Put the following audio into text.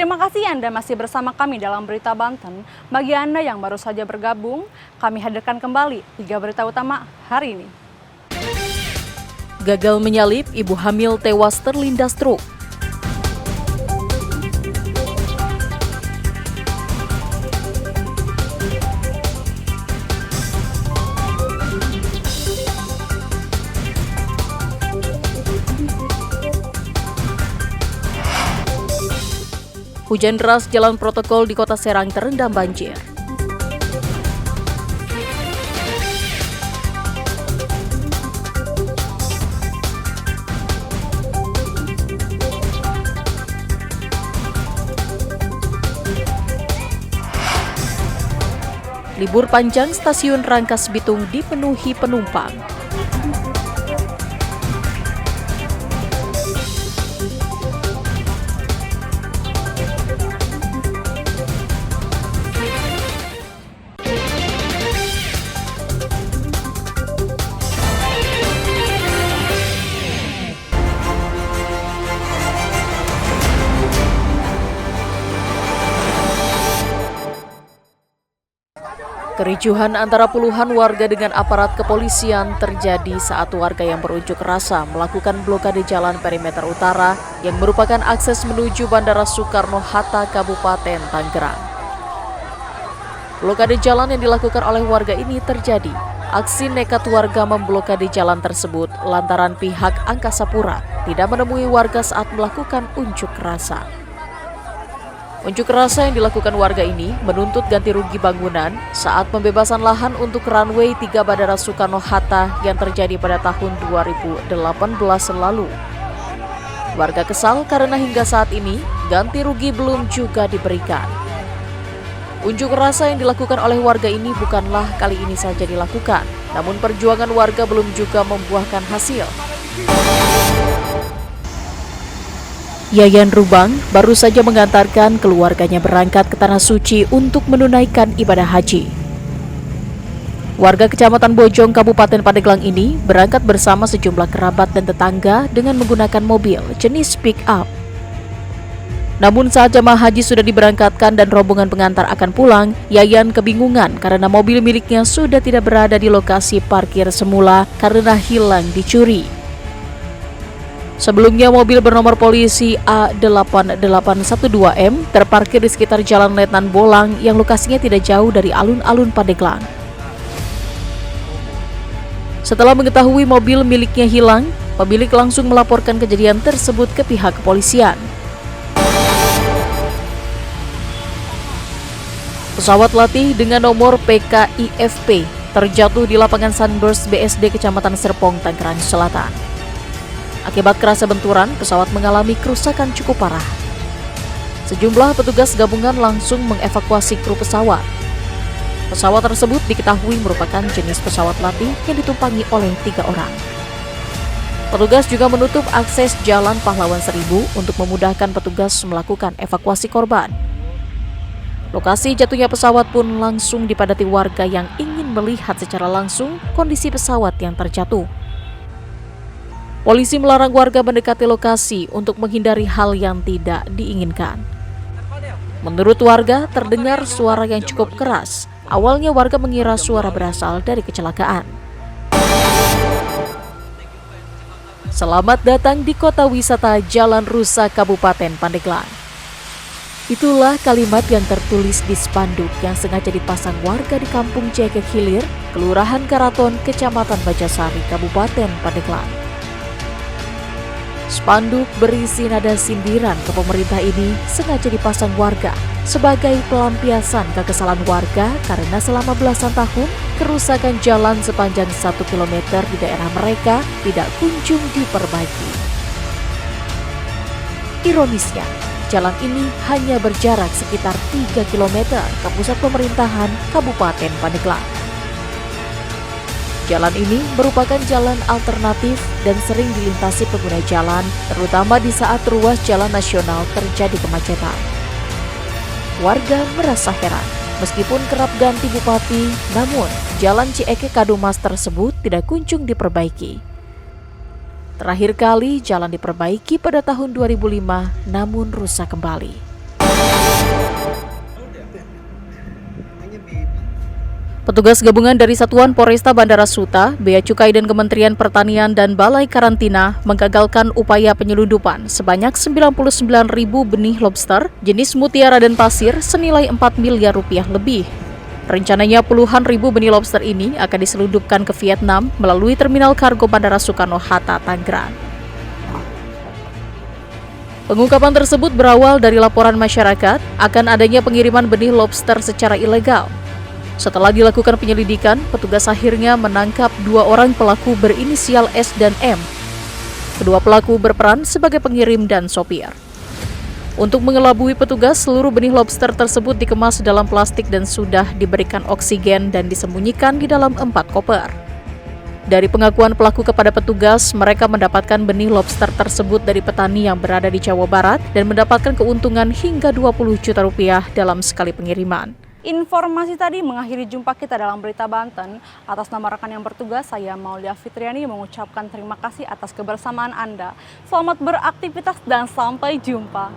Terima kasih Anda masih bersama kami dalam Berita Banten. Bagi Anda yang baru saja bergabung, kami hadirkan kembali 3 berita utama hari ini. Gagal menyalip, ibu hamil tewas terlindas truk. Hujan deras, jalan protokol di Kota Serang terendam banjir. Libur panjang, stasiun Rangkas Bitung dipenuhi penumpang. Kericuhan antara puluhan warga dengan aparat kepolisian terjadi saat warga yang berunjuk rasa melakukan blokade jalan perimeter utara yang merupakan akses menuju Bandara Soekarno-Hatta, Kabupaten Tangerang. Blokade jalan yang dilakukan oleh warga ini terjadi. Aksi nekat warga memblokade jalan tersebut lantaran pihak Angkasa Pura tidak menemui warga saat melakukan unjuk rasa. Unjuk rasa yang dilakukan warga ini menuntut ganti rugi bangunan saat pembebasan lahan untuk runway 3 Bandara Soekarno-Hatta yang terjadi pada tahun 2018 lalu. Warga kesal karena hingga saat ini ganti rugi belum juga diberikan. Unjuk rasa yang dilakukan oleh warga ini bukanlah kali ini saja dilakukan, namun perjuangan warga belum juga membuahkan hasil. Yayan Rubang baru saja mengantarkan keluarganya berangkat ke Tanah Suci untuk menunaikan ibadah haji. Warga Kecamatan Bojong, Kabupaten Pandeglang ini berangkat bersama sejumlah kerabat dan tetangga dengan menggunakan mobil jenis pick-up. Namun saat jemaah haji sudah diberangkatkan dan rombongan pengantar akan pulang, Yayan kebingungan karena mobil miliknya sudah tidak berada di lokasi parkir semula karena hilang dicuri. Sebelumnya mobil bernomor polisi A8812M terparkir di sekitar Jalan Letnan Bolang yang lokasinya tidak jauh dari alun-alun Pandeglang. Setelah mengetahui mobil miliknya hilang, pemilik langsung melaporkan kejadian tersebut ke pihak kepolisian. Pesawat latih dengan nomor PKIFP terjatuh di lapangan Sunburst BSD Kecamatan Serpong, Tangerang Selatan. Akibat kerasa benturan, pesawat mengalami kerusakan cukup parah. Sejumlah petugas gabungan langsung mengevakuasi kru pesawat. Pesawat tersebut diketahui merupakan jenis pesawat latih yang ditumpangi oleh 3 orang. Petugas juga menutup akses Jalan Pahlawan 1000 untuk memudahkan petugas melakukan evakuasi korban. Lokasi jatuhnya pesawat pun langsung dipadati warga yang ingin melihat secara langsung kondisi pesawat yang terjatuh. Polisi melarang warga mendekati lokasi untuk menghindari hal yang tidak diinginkan. Menurut warga, terdengar suara yang cukup keras. Awalnya warga mengira suara berasal dari kecelakaan. Selamat datang di kota wisata Jalan Rusa, Kabupaten Pandeglang. Itulah kalimat yang tertulis di spanduk yang sengaja dipasang warga di Kampung Cegek Hilir, Kelurahan Karaton, Kecamatan Bajasari, Kabupaten Pandeglang. Spanduk berisi nada sindiran ke pemerintah ini sengaja dipasang warga sebagai pelampiasan kekesalan warga karena selama belasan tahun kerusakan jalan sepanjang 1 km di daerah mereka tidak kunjung diperbaiki. Ironisnya, jalan ini hanya berjarak sekitar 3 km ke pusat pemerintahan Kabupaten Pandeglang. Jalan ini merupakan jalan alternatif dan sering dilintasi pengguna jalan, terutama di saat ruas jalan nasional terjadi kemacetan. Warga merasa heran, meskipun kerap ganti bupati, namun jalan Cieke Kadumas tersebut tidak kunjung diperbaiki. Terakhir kali jalan diperbaiki pada tahun 2005, namun rusak kembali. Petugas gabungan dari Satuan Poresta Bandara Suta, Bea Cukai dan Kementerian Pertanian dan Balai Karantina menggagalkan upaya penyelundupan sebanyak 99.000 benih lobster jenis mutiara dan pasir senilai 4 miliar rupiah lebih. Rencananya puluhan ribu benih lobster ini akan diselundupkan ke Vietnam melalui Terminal Kargo Bandara Soekarno-Hatta, Tangerang. Pengungkapan tersebut berawal dari laporan masyarakat akan adanya pengiriman benih lobster secara ilegal. Setelah dilakukan penyelidikan, petugas akhirnya menangkap 2 orang pelaku berinisial S dan M. Kedua pelaku berperan sebagai pengirim dan sopir. Untuk mengelabui petugas, seluruh benih lobster tersebut dikemas dalam plastik dan sudah diberikan oksigen dan disembunyikan di dalam 4 koper. Dari pengakuan pelaku kepada petugas, mereka mendapatkan benih lobster tersebut dari petani yang berada di Jawa Barat dan mendapatkan keuntungan hingga 20 juta rupiah dalam sekali pengiriman. Informasi tadi mengakhiri jumpa kita dalam Berita Banten. Atas nama rekan yang bertugas, saya Maulia Fitriani mengucapkan terima kasih atas kebersamaan Anda. Selamat beraktivitas dan sampai jumpa.